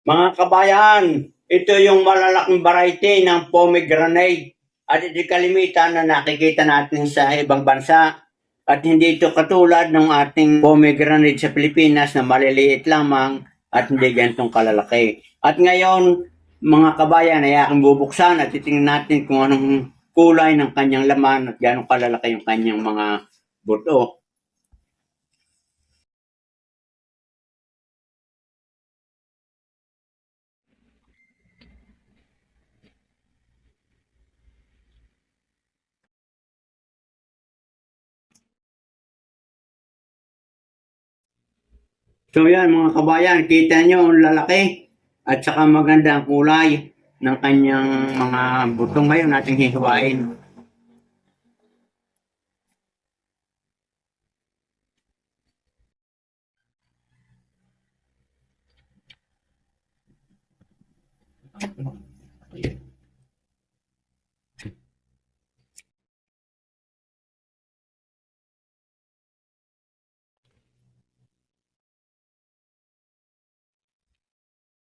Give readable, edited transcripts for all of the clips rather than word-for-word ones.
Mga kabayan, ito yung malalaking variety ng pomegranate at ito kalimitan na nakikita natin sa ibang bansa. At hindi ito katulad ng ating pomegranate sa Pilipinas na maliliit lamang at hindi ganitong kalalaki. At ngayon, mga kabayan, ay aking bubuksan at titingnan natin kung anong kulay ng kanyang laman at gano'ng kalalaki yung kanyang mga buto. So yan mga kabayan, kita nyo ang lalaki at saka maganda ang kulay ng kanyang mga butong ngayon nating hihiwain.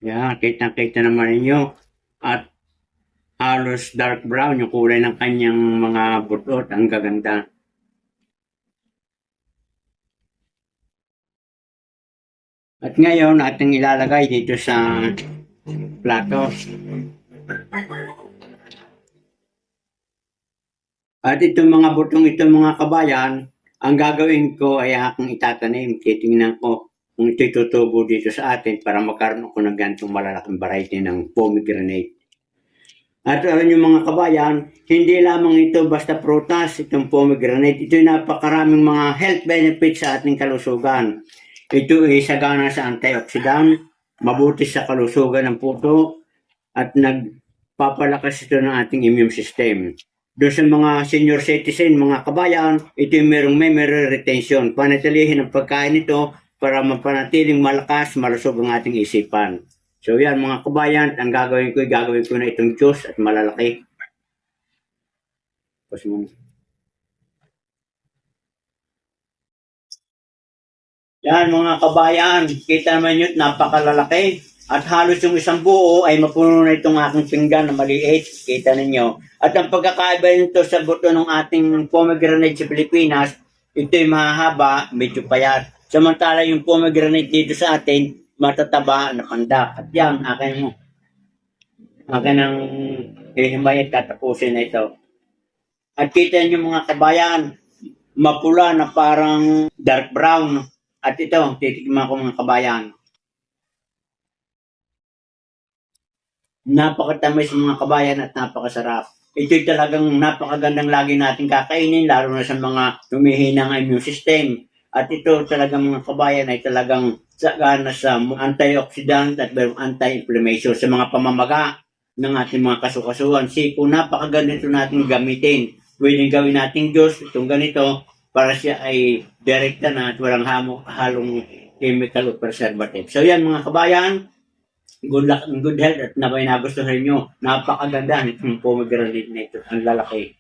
Yan, kitang-kita naman ninyo. At halos dark brown yung kulay ng kanyang mga butot. Ang gaganda. At ngayon, ating ilalagay dito sa plato. At itong mga butong ito mga kabayan, ang gagawin ko ay aking itatanim. Titingnan ko kung ito'y tutubo dito sa atin para magkaroon ako ng ganitong malalaking variety ng pomegranate. At alam nyo mga kabayan, hindi lamang ito basta prutas, itong pomegranate. Ito'y napakaraming mga health benefits sa ating kalusugan. Ito ay sagana sa antioxidant, mabuti sa kalusugan ng puso, at nagpapalakas ito ng ating immune system. Doon sa mga senior citizen, mga kabayan, ito yung merong memory retention. Panatilihin ang pagkain nito para mapanatiling malakas, malusog ang ating isipan. So yan mga kabayan, ang gagawin ko na itong juice at malalaki. Yan mga kabayan, kita naman yun, napakalalaki. At halos yung isang buo ay mapuno na itong aking pinggan na maliit. Kita ninyo. At ang pagkakaiba nito sa buto ng ating pomegranate sa Pilipinas, ito'y mahaba, medyo payat. Samantala yung pomegranate dito sa atin, matataba na pandak. At yan, akin ang hihimay at tatapusin na ito. At kita niyo mga kabayan, mapula na parang dark brown. At ito, titikman ko mga kabayan. Napakatamis mga kabayan at napakasarap. Ito'y talagang napakagandang lagi natin kakainin, lalo na sa mga humihinang immune system. At ito talagang mga kabayan ay talagang sagana sa antioxidant at anti-inflammation sa mga pamamaga ng ating mga kasukasuan. Siko, napakaganda ito natin gamitin. Pwedeng gawin natin juice, itong ganito, para siya ay direkta na at walang halong chemical o preservative. So yan mga kabayan, good luck and good health at nagustuhan nyo. Napakaganda nitong pomegranate na ito. Ang lalaki.